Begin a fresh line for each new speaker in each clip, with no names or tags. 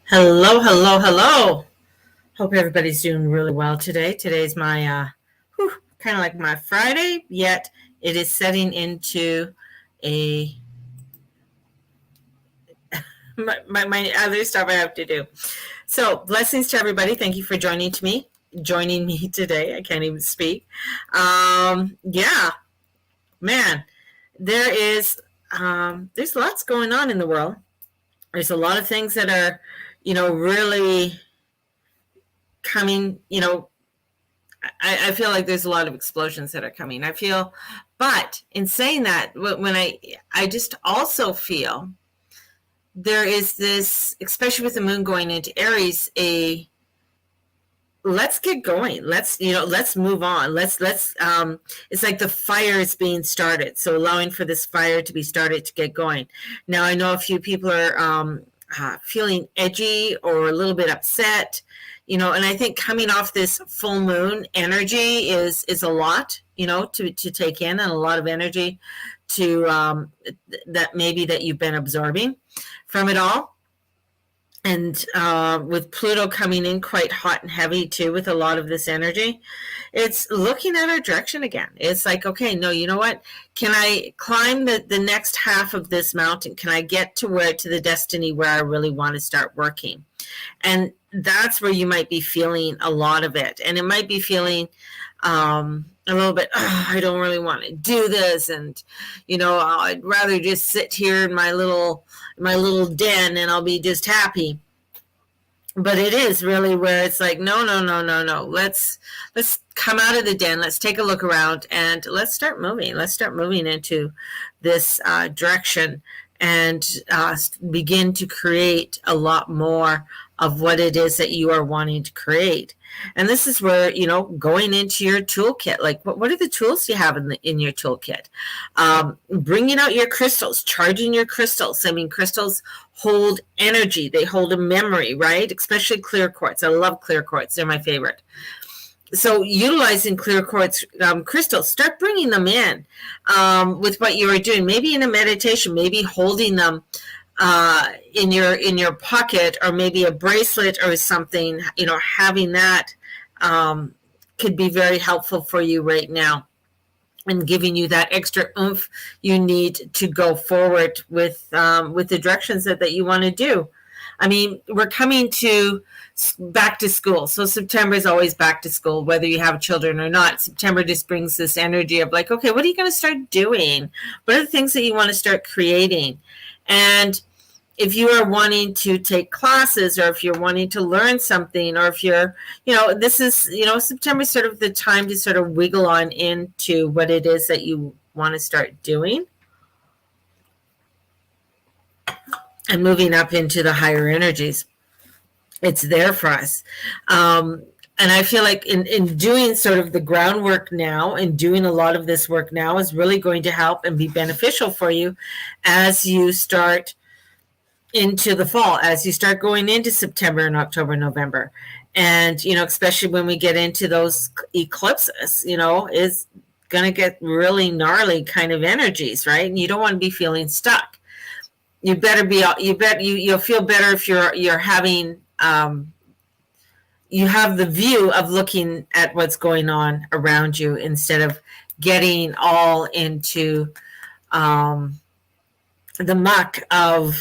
Hello, hello, hello. Hope everybody's doing really well today. Today's my kind of like my Friday, yet it is setting into a my other stuff I have to do. So blessings to everybody. Thank you for joining me today. I can't even speak. Yeah, man, there is there's lots going on in the world. There's a lot of things that are, really coming, I feel like there's a lot of explosions that are coming. But in saying that, when I just also feel there is this, especially with the moon going into Aries, let's get going. Let's move on. It's like the fire is being started. So allowing for this fire to be started to get going. Now I know a few people are feeling edgy or a little bit upset, and I think coming off this full moon energy is a lot, to take in, and a lot of energy to that you've been absorbing from it all. And with Pluto coming in quite hot and heavy too, with a lot of this energy, it's looking at our direction again. It's like, okay, no, you know what? Can I climb the next half of this mountain? Can I get to the destiny where I really want to start working? And that's where you might be feeling a lot of it. And it might be feeling a little bit, I don't really want to do this. And, I'd rather just sit here in my little den and I'll be just happy. But it is really where it's like, no. Let's come out of the den. Let's take a look around and let's start moving. Let's start moving into this direction and begin to create a lot more of what it is that you are wanting to create. And this is where, going into your toolkit, like what are the tools you have in your toolkit? Bringing out your crystals, charging your crystals. I mean, crystals hold energy. They hold a memory, right? Especially clear quartz. I love clear quartz. They're my favorite. So utilizing clear quartz crystals, start bringing them in with what you are doing. Maybe in a meditation, maybe holding them in your pocket, or maybe a bracelet or something. Having that could be very helpful for you right now, and giving you that extra oomph you need to go forward with the directions that you want to do. I mean, we're coming to back to school. So September is always back to school, whether you have children or not. September just brings this energy of like, okay, what are you going to start doing? What are the things that you want to start creating? And if you are wanting to take classes, or if you're wanting to learn something, or if you're, this is, September is sort of the time to sort of wiggle on into what it is that you want to start doing. And moving up into the higher energies. It's there for us. And I feel like in doing sort of the groundwork now, and doing a lot of this work now, is really going to help and be beneficial for you as you start into the fall, as you start going into September and October, November. And, especially when we get into those eclipses, is going to get really gnarly kind of energies, right? And you don't want to be feeling stuck. You'll feel better if you're having, you have the view of looking at what's going on around you, instead of getting all into the muck of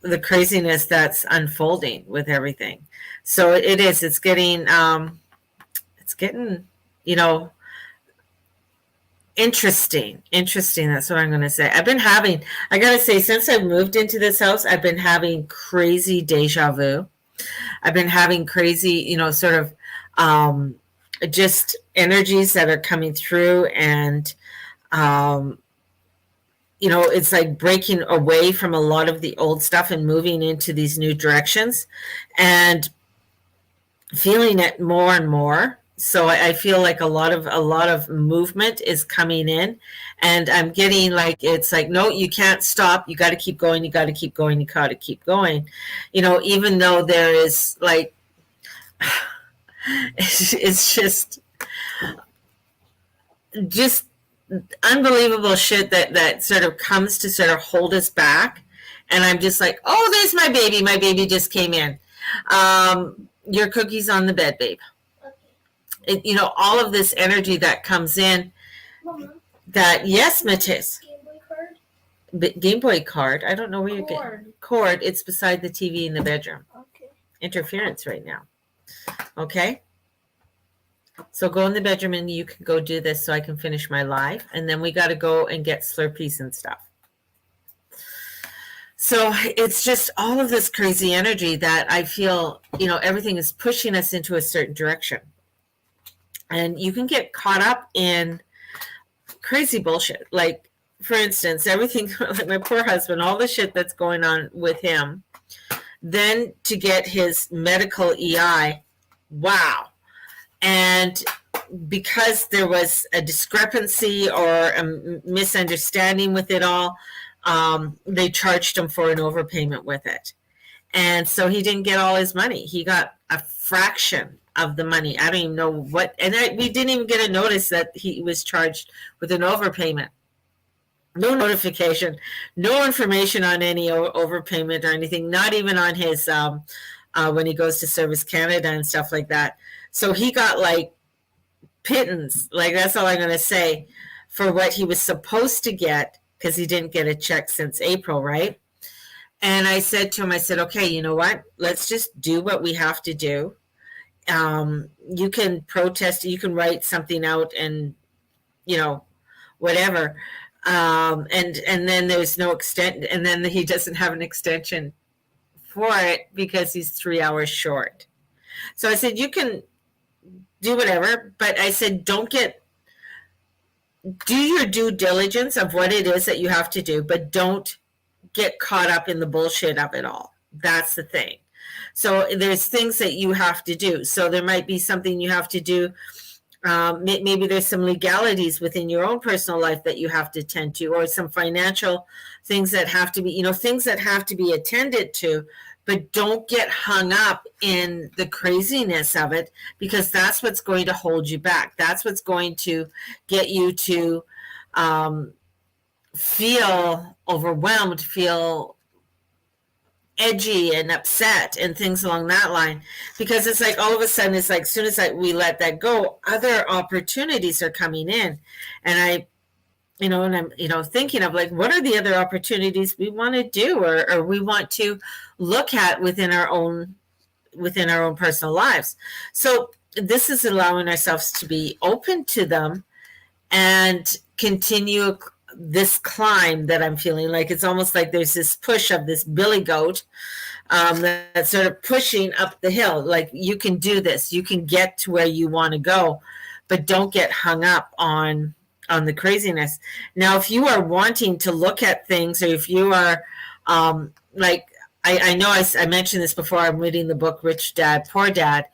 the craziness that's unfolding with everything. So it's getting, interesting. That's what I'm going to say. I got to say, since I've moved into this house, I've been having crazy deja vu. I've been having crazy, sort of just energies that are coming through. And, it's like breaking away from a lot of the old stuff and moving into these new directions, and feeling it more and more. So I feel like a lot of movement is coming in, and I'm getting like, it's like, no, you can't stop. You got to keep going. You got to keep going. You got to keep going. Even though there is like, it's just unbelievable shit that sort of comes to sort of hold us back And I'm just like, oh, there's my baby. My baby just came in. Your cookie's on the bed, babe. Okay. All of this energy that comes in. Mama. That, yes, Matisse. Game Boy card? Game Boy card? I don't know where you get. Cord. It's beside the TV in the bedroom. Okay. Interference right now. Okay. So go in the bedroom and you can go do this so I can finish my live. And then we got to go and get Slurpees and stuff. So it's just all of this crazy energy that I feel, everything is pushing us into a certain direction. And you can get caught up in crazy bullshit. Like, for instance, everything, like my poor husband, all the shit that's going on with him. Then to get his medical EI, wow. And because there was a discrepancy or a misunderstanding with it all, they charged him for an overpayment with it. And so he didn't get all his money. He got a fraction of the money. I don't even know what. And we didn't even get a notice that he was charged with an overpayment. No notification, no information on any overpayment or anything, not even on his, when he goes to Service Canada and stuff like that. So he got like pittance, like that's all I'm going to say, for what he was supposed to get, because he didn't get a check since April, right? And I said to him, I said, okay, you know what? Let's just do what we have to do. You can protest, you can write something out and, whatever. And then there's no extent, and then he doesn't have an extension for it because he's 3 hours short. So I said, you can do whatever, but I said, do your due diligence of what it is that you have to do, but don't get caught up in the bullshit of it all. That's the thing. So there's things that you have to do. So there might be something you have to do. Maybe there's some legalities within your own personal life that you have to attend to, or some financial things that have to be, things that have to be attended to, but don't get hung up in the craziness of it, because that's what's going to hold you back. That's what's going to get you to feel overwhelmed, feel edgy and upset and things along that line, because it's like all of a sudden, it's like as soon as we let that go, other opportunities are coming in. And I'm thinking of like, what are the other opportunities we want to do or we want to look at within our own personal lives. So this is allowing ourselves to be open to them and continue this climb that I'm feeling. Like it's almost like there's this push of this billy goat that's sort of pushing up the hill. Like, you can do this, you can get to where you want to go, but don't get hung up on the craziness. Now, if you are wanting to look at things, or if you are like, I know I mentioned this before, I'm reading the book Rich Dad, Poor Dad,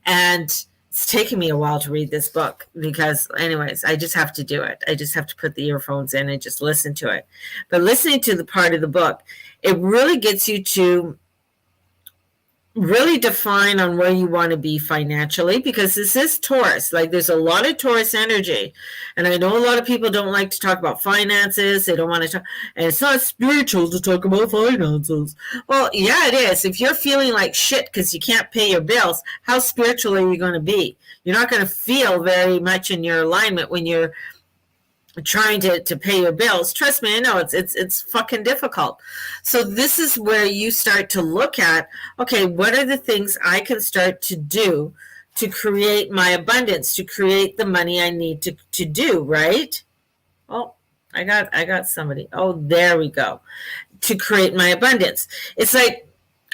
and it's taken me a while to read this book because, anyways, I just have to do it. I just have to put the earphones in and just listen to it. But listening to the part of the book, it really gets you to really define on where you want to be financially, because this is Taurus. Like, there's a lot of Taurus energy, and I know a lot of people don't like to talk about finances. They don't want to talk, and it's not spiritual to talk about finances. Well, yeah, it is. If you're feeling like shit because you can't pay your bills, how spiritual are you going to be? You're not going to feel very much in your alignment when you're trying to pay your bills. Trust me, I know it's fucking difficult. So this is where you start to look at, okay, what are the things I can start to do to create my abundance, to create the money I need to do, right? Oh, I got somebody. Oh, there we go. To create my abundance. It's like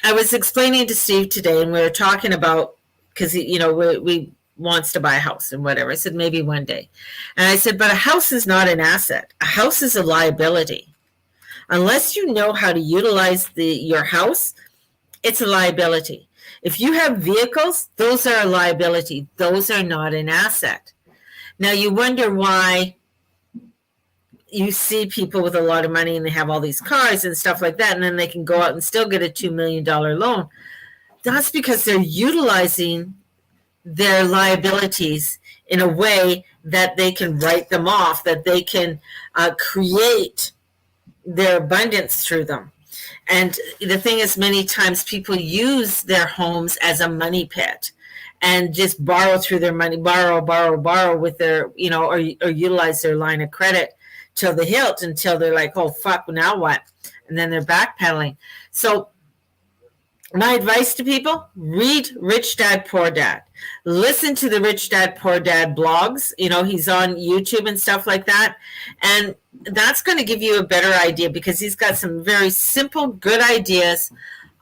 I was explaining to Steve today, and we were talking about, because we wants to buy a house and whatever. I said, maybe one day. And I said, but a house is not an asset. A house is a liability. Unless you know how to utilize your house, it's a liability. If you have vehicles, those are a liability. Those are not an asset. Now you wonder why you see people with a lot of money and they have all these cars and stuff like that, and then they can go out and still get a $2 million loan. That's because they're utilizing their liabilities in a way that they can write them off, that they can create their abundance through them. And the thing is, many times people use their homes as a money pit and just borrow through their money, borrow with their, or utilize their line of credit till the hilt, until they're like, oh, fuck, now what? And then they're backpedaling. So my advice to people, read Rich Dad, Poor Dad. Listen to the Rich Dad, Poor Dad blogs. He's on YouTube and stuff like that. And that's going to give you a better idea, because he's got some very simple, good ideas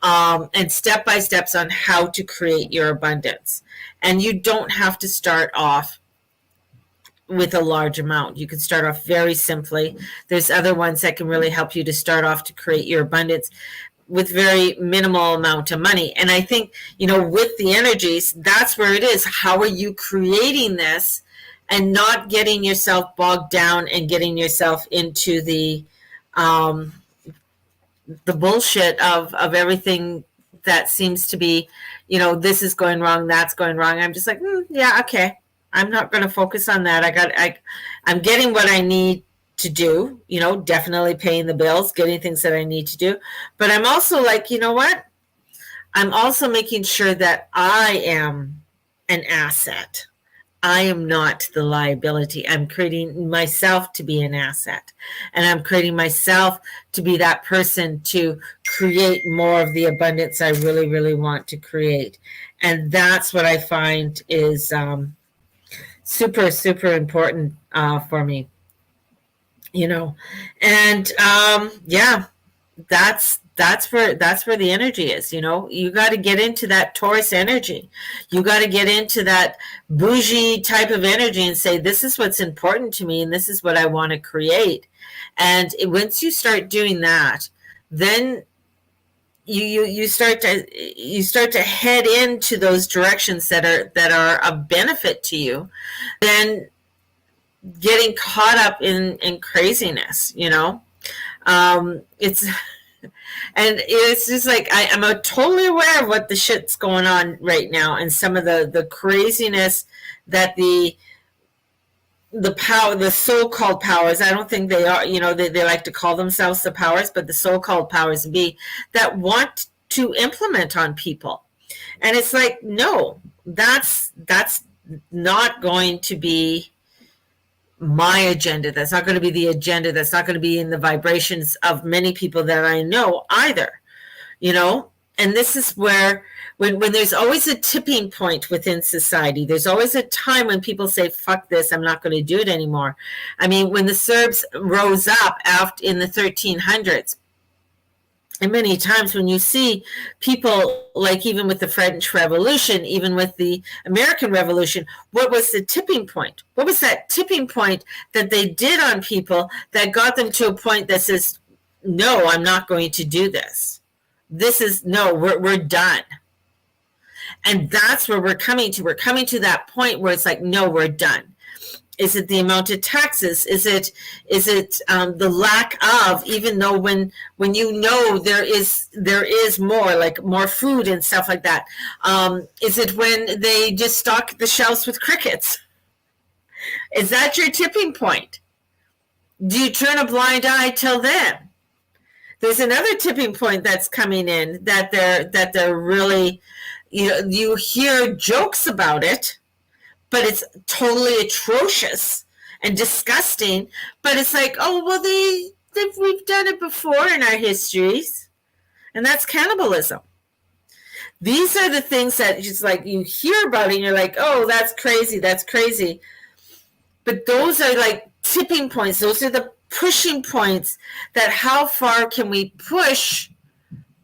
and step-by-steps on how to create your abundance. And you don't have to start off with a large amount. You can start off very simply. There's other ones that can really help you to start off to create your abundance with very minimal amount of money. And I think, with the energies, that's where it is. How are you creating this and not getting yourself bogged down and getting yourself into the bullshit of everything that seems to be, this is going wrong, that's going wrong. I'm just like, yeah, okay. I'm not going to focus on that. I'm getting what I need to do, definitely paying the bills, getting things that I need to do. But I'm also like, you know what? I'm also making sure that I am an asset. I am not the liability. I'm creating myself to be an asset. And I'm creating myself to be that person to create more of the abundance I really, really want to create. And that's what I find is super, super important for me. And yeah, that's where the energy is. You got to get into that Taurus energy. You got to get into that bougie type of energy and say, this is what's important to me and this is what I want to create. And once you start doing that, then you start to head into those directions that are of benefit to you, then getting caught up in craziness. It's and it's just like I'm totally aware of what the shit's going on right now, and some of the craziness that the power, the so-called powers, I don't think they are, they like to call themselves the powers, but the so-called powers be that want to implement on people. And it's like, no, that's not going to be my agenda. That's not going to be the agenda. That's not going to be in the vibrations of many people that I know either, and this is where when there's always a tipping point within society, there's always a time when people say, fuck this, I'm not going to do it anymore. I mean, when the Serbs rose up after in the 1300s, and many times when you see people, like even with the French Revolution, even with the American Revolution, what was the tipping point? What was that tipping point that they did on people that got them to a point that says, no, I'm not going to do this. We're done. And that's where we're coming to. We're coming to that point where it's like, no, we're done. Is it the amount of taxes? Is it the lack of, even though when there is more, like more food and stuff like that? Is it when they just stock the shelves with crickets? Is that your tipping point? Do you turn a blind eye till then? There's another tipping point that's coming in that they're really, you hear jokes about it, but it's totally atrocious and disgusting. But it's like, oh, well, we've done it before in our histories, and that's cannibalism. These are the things that just like you hear about it and you're like, oh, that's crazy. But those are like tipping points. Those are the pushing points that how far can we push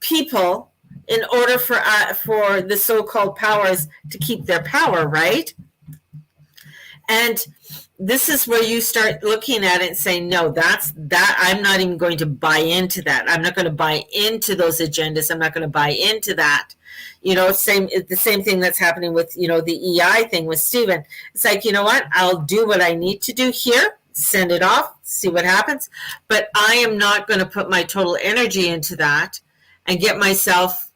people in order for the so-called powers to keep their power, right? And this is where you start looking at it and saying, no, that I'm not even going to buy into that. I'm not going to buy into those agendas. I'm not going to buy into that. The same thing that's happening with, the EI thing with Stephen. It's like, you know what? I'll do what I need to do here, send it off, see what happens. But I am not going to put my total energy into that and get myself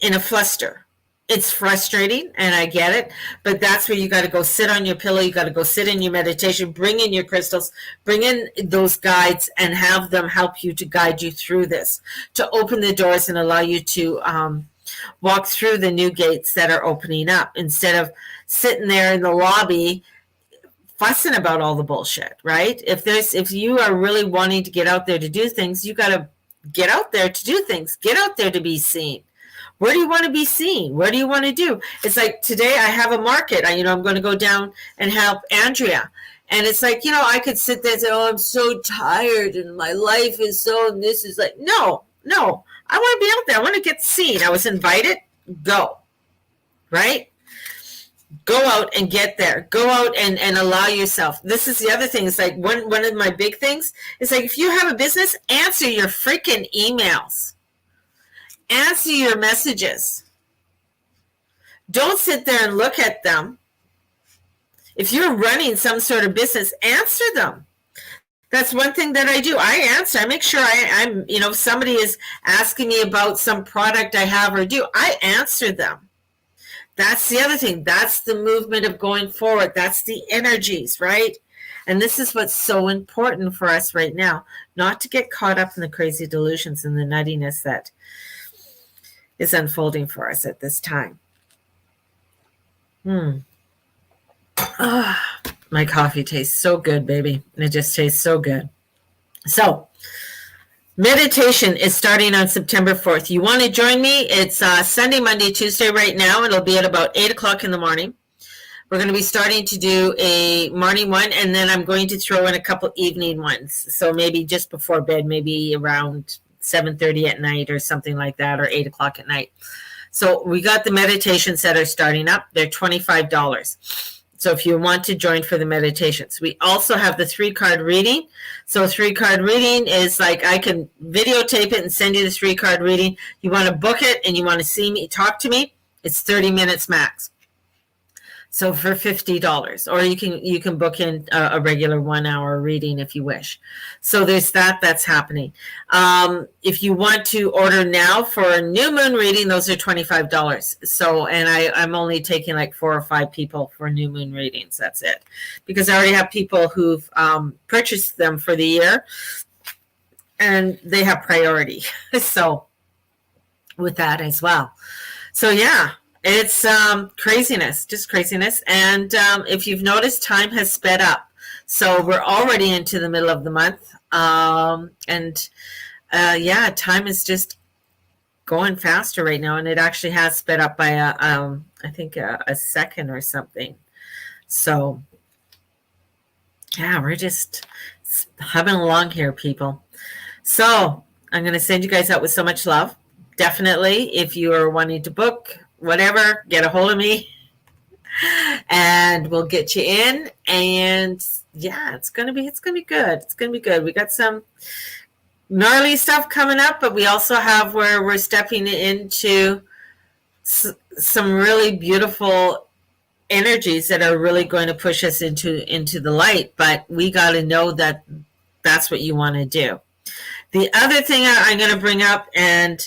in a fluster. It's frustrating, and I get it, but that's where you got to go sit on your pillow. You got to go sit in your meditation, bring in your crystals, bring in those guides, and have them help you to guide you through this, to open the doors and allow you to walk through the new gates that are opening up, instead of sitting there in the lobby fussing about all the bullshit, right? If you are really wanting to get out there to do things, you got to get out there to do things. Get out there to be seen. Where do you want to be seen? What do you want to do? It's like today I have a market. I'm going to go down and help Andrea. And it's like, I could sit there and say, oh, I'm so tired and my life is so, and this is like, no. I want to be out there. I want to get seen. I was invited. Go. Right? Go out and get there. Go out and allow yourself. This is the other thing. It's like one of my big things is like, if you have a business, answer your freaking emails. Answer your messages. Don't sit there and look at them. If you're running some sort of business, answer them. That's one thing that I do. I answer. I make sure I'm, if somebody is asking me about some product I have or do, I answer them. That's the other thing. That's the movement of going forward. That's the energies, right? And this is what's so important for us right now, not to get caught up in the crazy delusions and the nuttiness that is unfolding for us at this time. My coffee tastes so good, baby. It just tastes so good. So, meditation is starting on September 4th. You want to join me? It's Sunday, Monday, Tuesday right now. It'll be at about 8 o'clock in the morning. We're going to be starting to do a morning one, and then I'm going to throw in a couple evening ones. So maybe just before bed, maybe around 7:30 at night or something like that, or 8 o'clock at night. So we got the meditations that are starting up. They're $25. So if you want to join for the meditations, we also have the 3-card reading. So 3-card reading is like, I can videotape it and send you the 3-card reading. You want to book it and you want to see me, talk to me, it's 30 minutes max. So for $50, or you can book in a regular 1-hour reading if you wish. So there's that's happening. If you want to order now for a new moon reading, those are $25. So, and I'm only taking like 4 or 5 people for new moon readings. That's it, because I already have people who've purchased them for the year, and they have priority. So with that as well. So yeah. It's craziness, just craziness. And if you've noticed, time has sped up. So we're already into the middle of the month. Time is just going faster right now. And it actually has sped up by, I think, a second or something. So, yeah, we're just humming along here, people. So I'm going to send you guys out with so much love. Definitely, if you are wanting to book, whatever, get a hold of me and we'll get you in. And yeah, it's gonna be good. It's gonna be good. We got some gnarly stuff coming up, but we also have where we're stepping into some really beautiful energies that are really going to push us into the light. But we got to know that that's what you want to do. The other thing I'm going to bring up, and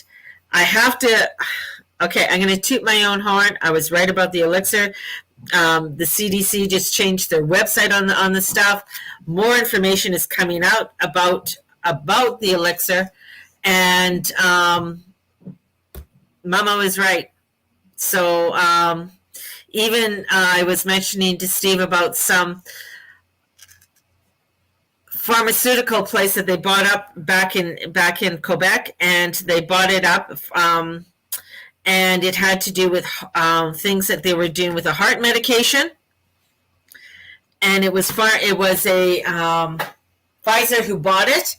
I have to. Okay, I'm going to toot my own horn. I was right about the elixir. The CDC just changed their website on the stuff. More information is coming out about the elixir, and Mama was right. So even I was mentioning to Steve about some pharmaceutical place that they bought up back in Quebec, and they bought it up. And it had to do with things that they were doing with a heart medication, and it was a Pfizer who bought it,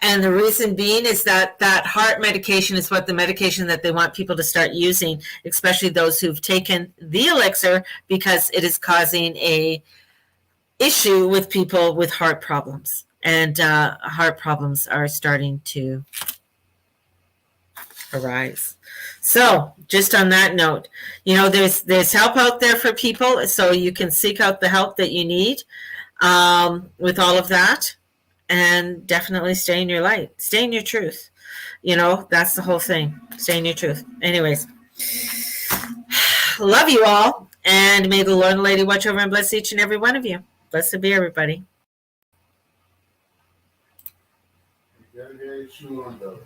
and the reason being is that heart medication is what the medication that they want people to start using, especially those who've taken the elixir, because it is causing a issue with people with heart problems, and heart problems are starting to arise. So just on that note, there's help out there for people, so you can seek out the help that you need with all of that, and definitely stay in your light, stay in your truth. That's the whole thing. Stay in your truth. Anyways, love you all, and may the Lord and Lady watch over and bless each and every one of you. Blessed be everybody.
Very, very true on those.